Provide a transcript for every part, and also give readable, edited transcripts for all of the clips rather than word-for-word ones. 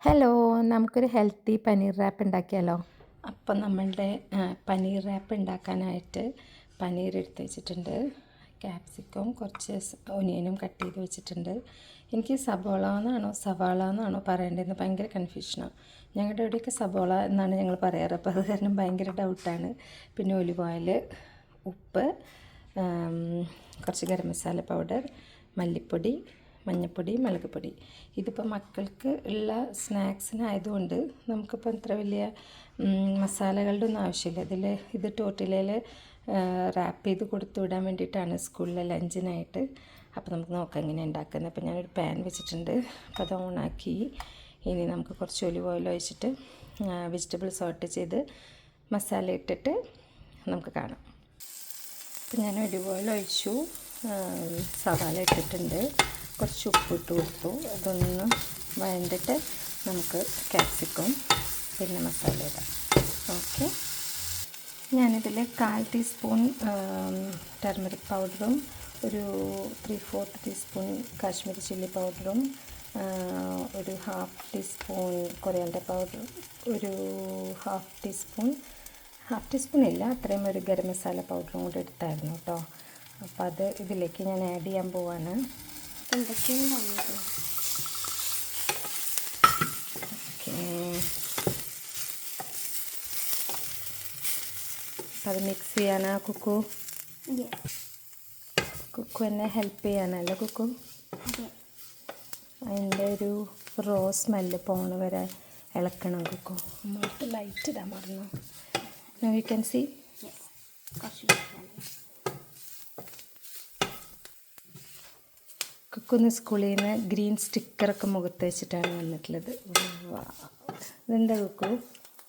Hello, നമുക്കൊരു healthy paneer rap ഉണ്ടാക്കിയാലോ? അപ്പം നമ്മളുടെ പനീർ റാപ്പ് ഉണ്ടാക്കാനായിട്ട് പനീർ എടുത്ത് വെച്ചിട്ടുണ്ട്, ക്യാപ്സിക്കം കുറച്ച് ഒനിയനും കട്ട് ചെയ്ത് വെച്ചിട്ടുണ്ട്. എനിക്ക് സവാള എന്നാണോ പറയേണ്ടതെന്ന് ഭയങ്കര കൺഫ്യൂഷനാണ്. ഞങ്ങളുടെ ഇവിടെയൊക്കെ സവാള എന്നാണ് ഞങ്ങൾ പറയാറ്, അപ്പോൾ അത് കാരണം ഭയങ്കര ഡൗട്ടാണ്. പിന്നെ ഒലിവ് ഓയിൽ, ഉപ്പ്, കുറച്ച് ഗരം മസാല പൗഡർ, മല്ലിപ്പൊടി, മഞ്ഞൾപ്പൊടി, മുളകുപൊടി. ഇതിപ്പോൾ മക്കൾക്ക് ഉള്ള സ്നാക്സിനായതുകൊണ്ട് നമുക്കിപ്പോൾ അത്ര വലിയ മസാലകളുടെ ഒന്നും ആവശ്യമില്ല. ഇത് ടോർട്ടിലയിൽ റാപ്പ് ചെയ്ത് കൊടുത്തു വിടാൻ വേണ്ടിയിട്ടാണ് സ്കൂളിലെ ലഞ്ചിനായിട്ട്. അപ്പോൾ നമുക്ക് നോക്കാം എങ്ങനെ ഉണ്ടാക്കുന്നത്. അപ്പോൾ ഞാനൊരു പാൻ വെച്ചിട്ടുണ്ട്, അപ്പോൾ അത് ഓണാക്കി. ഇനി നമുക്ക് കുറച്ച് ഒലിവ് ഓയിൽ ഒഴിച്ചിട്ട് വെജിറ്റബിൾ സോട്ട് ചെയ്ത് മസാല ഇട്ടിട്ട് നമുക്ക് കാണാം. അപ്പോൾ ഞാൻ ഒലിവ് ഓയിൽ ഒഴിച്ചു, സവാള ഇട്ടിട്ടുണ്ട്, കുറച്ച് ഉപ്പിട്ട് കൊടുത്തു. അതൊന്ന് വഴണ്ടിട്ട് നമുക്ക് ക്യാപ്സിക്കം പിന്നെ മസാല ഇടാം. ഓക്കെ, ഞാനിതിൽ 1/4 ടീസ്പൂൺ ടർമറിക് പൗഡറും ഒരു 3/4 ടീസ്പൂൺ കാശ്മീരി ചില്ലി പൗഡറും ഒരു 1/2 ടീസ്പൂൺ കൊറിയാൻഡർ പൗഡർ, ഒരു 1/2 ടീസ്പൂൺ ഇല്ല, അത്രയും ഒരു ഗരം മസാല പൗഡറും കൂടി എടുത്തായിരുന്നു കേട്ടോ. അപ്പോൾ അത് ഇതിലേക്ക് ഞാൻ ആഡ് ചെയ്യാൻ പോവാണ്. അത് മിക്സ് ചെയ്യാനാ കുക്കു എന്നെ ഹെൽപ്പ് ചെയ്യാനല്ലേ കുക്കു? അതിൻ്റെ ഒരു റോ സ്മെല്ല് പോണ വരെ ഇളക്കണം കുക്കു. നമ്മൾക്ക് ലൈറ്റ് ഇടാൻ മറന്നു. Now you can see. കുക്കുന്ന് സ്കൂളിൽ നിന്ന് ഗ്രീൻ സ്റ്റിക്കറൊക്കെ മുഖത്ത് വെച്ചിട്ടാണ് വന്നിട്ടുള്ളത്. ഇതെന്താ കുക്കു?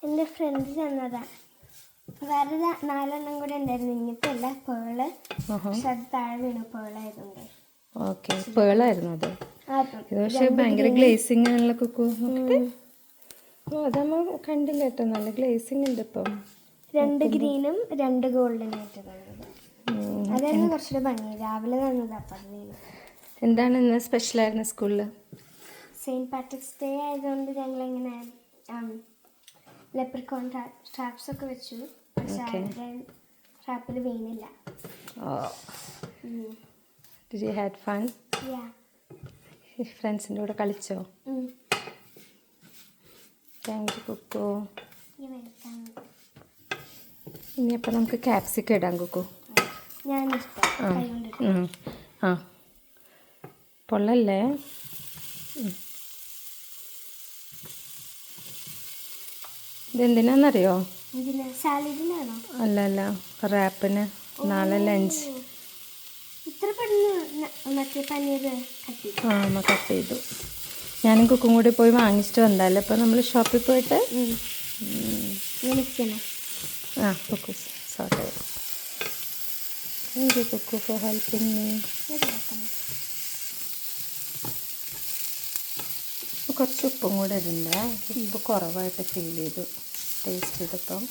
എൻ്റെ ഫ്രണ്ട് തന്നതാ. വേറെ 4 കൂടെ ഉണ്ടായിരുന്നു, ഇങ്ങനത്തെയല്ല, പേള്. പക്ഷെ അത് താഴെ വീണു, പേളായതുകൊണ്ട്. ഓക്കെ, പേളായിരുന്നു അത്. ഇത് പക്ഷേ ഭയങ്കര ഗ്ലേസിങ് ആണല്ലോ കുക്കു. അതമ്മ കണ്ടില്ല കേട്ടോ, നല്ല ഗ്ലേസിങ് ഉണ്ട് ഇപ്പം. 2 ഗ്രീനും 2 ഗോൾഡനും ആയിട്ട് തന്നത്. അതായിരുന്നു കുറച്ചുകൂടെ ഭംഗി. രാവിലെ തന്നത് അപ്പം. എന്താണ് ഇന്ന് സ്പെഷ്യലായിരുന്നു സ്കൂളിൽ? സെയിൻറ്റ് പാട്രിക്സ് ഡേ ആയതുകൊണ്ട് ഞങ്ങളിങ്ങനെ ലെപ്രിക്കോൺ ട്രാപ്സ് ഒക്കെ വെച്ചു. പക്ഷേ ട്രാപ്പിൽ വീണില്ല. Did you had fun? Yeah. ഫ്രണ്ട്സിൻ്റെ കൂടെ കളിച്ചോ? Thank you Kukku. ഇനി അപ്പം നമുക്ക് ക്യാപ്സിക്കം ഇടാം കുക്കു. ആ പൊള്ളല്ലേ? ഇതെന്തിനാന്നറിയോ? അല്ല റാപ്പിന് നാളെ ലഞ്ച്. അമ്മ കട്ട് ചെയ്തു. ഞാനും കുക്കും കൂടി പോയി വാങ്ങിച്ചിട്ട് വന്നതല്ലേ. അപ്പോൾ നമ്മൾ ഷോപ്പിൽ പോയിട്ട് Kukku sorry. Thank you Kukku for helping me. കുറച്ച് ഉപ്പും കൂടെ ഇടണ്ടേ, ഉപ്പ് കുറവായിട്ട് ഫീൽ ചെയ്തു ടേസ്റ്റ് ചെയ്തപ്പോൾ.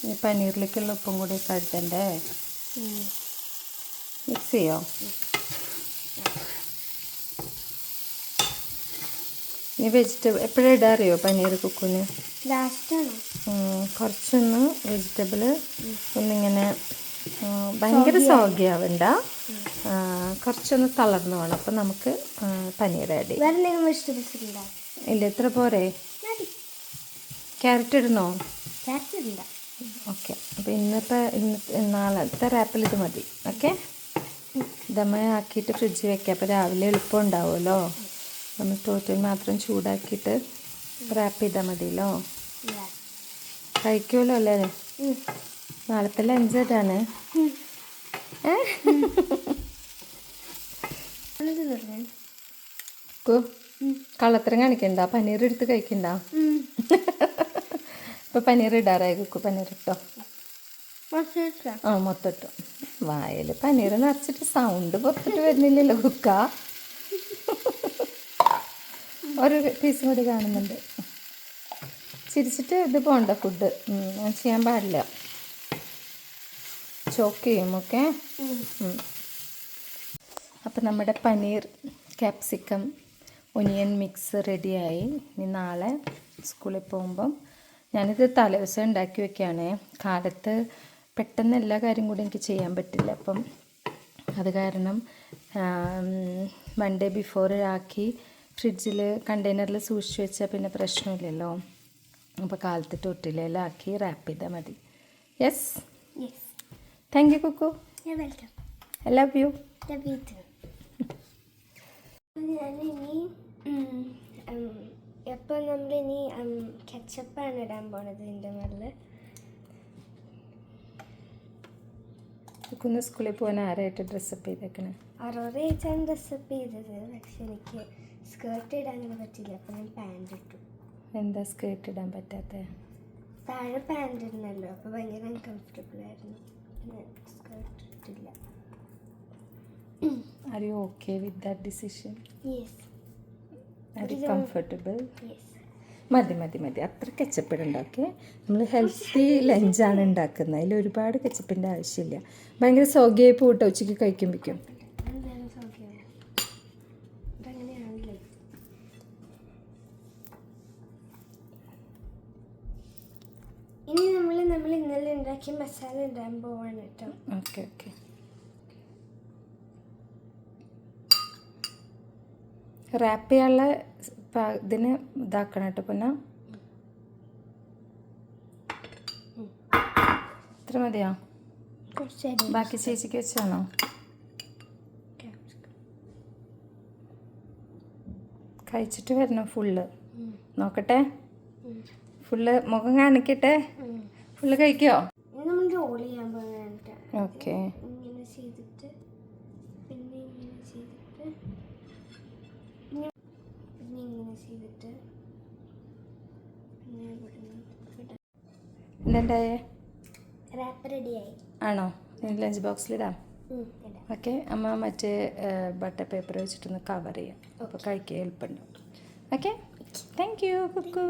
ഈ പനീറിലേക്കുള്ള ഉപ്പും കൂടി കഴുത്തണ്ടേ. മിക്സ് ചെയ്യോ? ഈ വെജിറ്റബിൾ എപ്പോഴും ഇടാറിയോ പനീർ കുക്കുന്? കുറച്ചൊന്ന് വെജിറ്റബിൾ ഒന്നിങ്ങനെ ഭയങ്കര സോഗി ആവണ്ട, കുറച്ചൊന്ന് തളർന്നു വേണം. അപ്പം നമുക്ക് പനീർ ആഡ് ചെയ്യാം. ഇല്ല, ഇത്ര പോരെ? ക്യാരറ്റ് ഇടണോ? ഓക്കെ, അപ്പോൾ നാളത്തെ റാപ്പിൽ ഇത് മതി. ഓക്കെ, ദമ്മ ആക്കിയിട്ട് ഫ്രിഡ്ജിൽ വെക്കാം. അപ്പോൾ രാവിലെ എളുപ്പം ഉണ്ടാവുമല്ലോ. നമ്മൾ ടോട്ടിൽ മാത്രം ചൂടാക്കിയിട്ട് റാപ്പ് ചെയ്താൽ മതിയല്ലോ. കഴിക്കുമല്ലോ അല്ലേ? നാളത്തെ ലഞ്ച് ഇതാണ്. കള്ളത്തരം കാണിക്കണ്ട, പനീർ എടുത്ത് കഴിക്കണ്ട. ഇപ്പം പനീർ ഇടാറായി കുക്കു. പനീർ ഇട്ടോ? മൊത്തം ഇട്ടോ. വായൽ പനീർ നിറച്ചിട്ട് സൗണ്ട് പുറത്തിട്ട് വരുന്നില്ലല്ലോ കുക്ക. ഒരു പീസും കൂടി കാണുന്നുണ്ട്. ചിരിച്ചിട്ട് ഇത് പോണ്ട, ഫുഡ് ഞാൻ ചെയ്യാൻ പാടില്ല, ചോക്ക് ചെയ്യും. ഓക്കെ, അപ്പം നമ്മുടെ പനീർ, ക്യാപ്സിക്കം, ഒനിയൻ മിക്സ് റെഡിയായി. ഇനി നാളെ സ്കൂളിൽ പോകുമ്പം ഞാനിത് തലേദിവസം ഉണ്ടാക്കി വെക്കുകയാണ്. കാലത്ത് പെട്ടെന്ന് എല്ലാ കാര്യം കൂടി എനിക്ക് ചെയ്യാൻ പറ്റില്ല. അപ്പം അത് കാരണം മൺഡേ ബിഫോർ ആക്കി ഫ്രിഡ്ജിൽ കണ്ടെയ്നറിൽ സൂക്ഷിച്ച് വെച്ചാൽ പിന്നെ പ്രശ്നമില്ലല്ലോ. അപ്പോൾ കാലത്ത് ടൊട്ടിലയിലാക്കി റാപ്പ് ചെയ്താൽ മതി. Yes, thank you Kukku. Welcome. I love you. ഞാനിനി എപ്പോൾ നമ്മളിനി കെച്ചപ്പാണ് ഇടാൻ പോണത് ഇതിൻ്റെ മേളിൽ. കുന്ന് സ്കൂളിൽ പോകാൻ ആരായിട്ട് ഡ്രസ്സപ്പ് ചെയ്തേക്കണേ? അറോറയാണ് ഡ്രസ്സപ്പ് ചെയ്തത്. പക്ഷെ എനിക്ക് സ്കേർട്ട് ഇടാനൊന്നും പറ്റില്ല. അപ്പം ഞാൻ പാൻറ് ഇട്ടു. എന്താ സ്കേർട്ട് ഇടാൻ പറ്റാത്ത? താഴെ പാൻറ് ഇടുന്നല്ലോ, അപ്പോൾ ഭയങ്കര അൺകംഫർട്ടബിൾ ആയിരുന്നു. സ്കേർട്ട് ഇട്ടില്ല. Are you okay with that decision? Yes. Are you comfortable? Yes. മതി മതി മതി, അത്ര കെച്ചപ്പിടുണ്ടാക്കി. നമ്മൾ ഹെൽത്തി ലഞ്ചാണ് ഉണ്ടാക്കുന്നത്. അതിൽ ഒരുപാട് കെച്ചപ്പിൻ്റെ ആവശ്യമില്ല. ഭയങ്കര സോഗിയായി പോട്ടോ ഉച്ചയ്ക്ക് കഴിക്കുമ്പോഴേക്കും. എന്താണ് സൗകര്യം? ഇതങ്ങനെയാണല്ലേ. ഇനി നമ്മൾ ഇന്നലെ ഉണ്ടാക്കിയ മസാല ഇടാൻ പോവാണ് കേട്ടോ. Okay okay. റാപ്പ് ചെയ്യാനുള്ള ഇതിന് ഇതാക്കണം കേട്ടോ. പിന്നെ ഇത്ര മതിയോ? ബാക്കി ചേച്ചിക്ക് വെച്ചാണോ? കഴിച്ചിട്ട് വരണം ഫുള്ള്. നോക്കട്ടെ, ഫുള്ള് മുഖം കാണിക്കട്ടെ. ഫുള്ള് കഴിക്കോ? നമ്മൾ റോൾ ചെയ്യാൻ പോകാനായിട്ട്. ഓക്കെ. ഇങ്ങനെ ചെയ്തിട്ട് പിന്നെ ഇങ്ങനെ ചെയ്തിട്ട് പിന്നെ ഇങ്ങനെ ചെയ്തിട്ട് പിന്നെ എന്തുണ്ടായേ? റാപ്പ് റെഡിയായി. ആണോ? ലഞ്ച് ബോക്സിലിടാം. ഇടാം. ഓക്കെ. അമ്മ മറ്റേ ബട്ടർ പേപ്പർ വെച്ചിട്ടൊന്ന് കവർ ചെയ്യാം. അപ്പോൾ കഴിക്കാൻ എളുപ്പമുണ്ട്. Okay, thank you Kukku.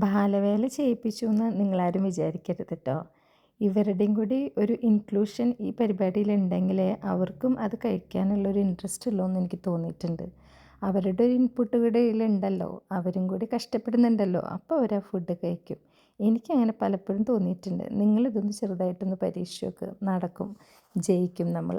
ബാലവേല ചെയ്യിപ്പിച്ചു എന്ന് നിങ്ങളാരും വിചാരിക്കരുത് കേട്ടോ. ഇവരുടെയും കൂടി ഒരു ഇൻക്ലൂഷൻ ഈ പരിപാടിയിലുണ്ടെങ്കിലേ അവർക്കും അത് കഴിക്കാനുള്ളൊരു ഇൻട്രസ്റ്റ് ഉള്ളൂ എന്ന് എനിക്ക് തോന്നിയിട്ടുണ്ട്. അവരുടെ ഒരു ഇൻപുട്ട് കൂടെ ഇതിലുണ്ടല്ലോ, അവരും കൂടി കഷ്ടപ്പെടുന്നുണ്ടല്ലോ, അപ്പോൾ അവർ ആ ഫുഡ് കഴിക്കും. എനിക്കങ്ങനെ പലപ്പോഴും തോന്നിയിട്ടുണ്ട്. നിങ്ങളിതൊന്ന് ചെറുതായിട്ടൊന്ന് പരീക്ഷിച്ച് നോക്ക്, നടക്കും, ജയിക്കും നമ്മൾ.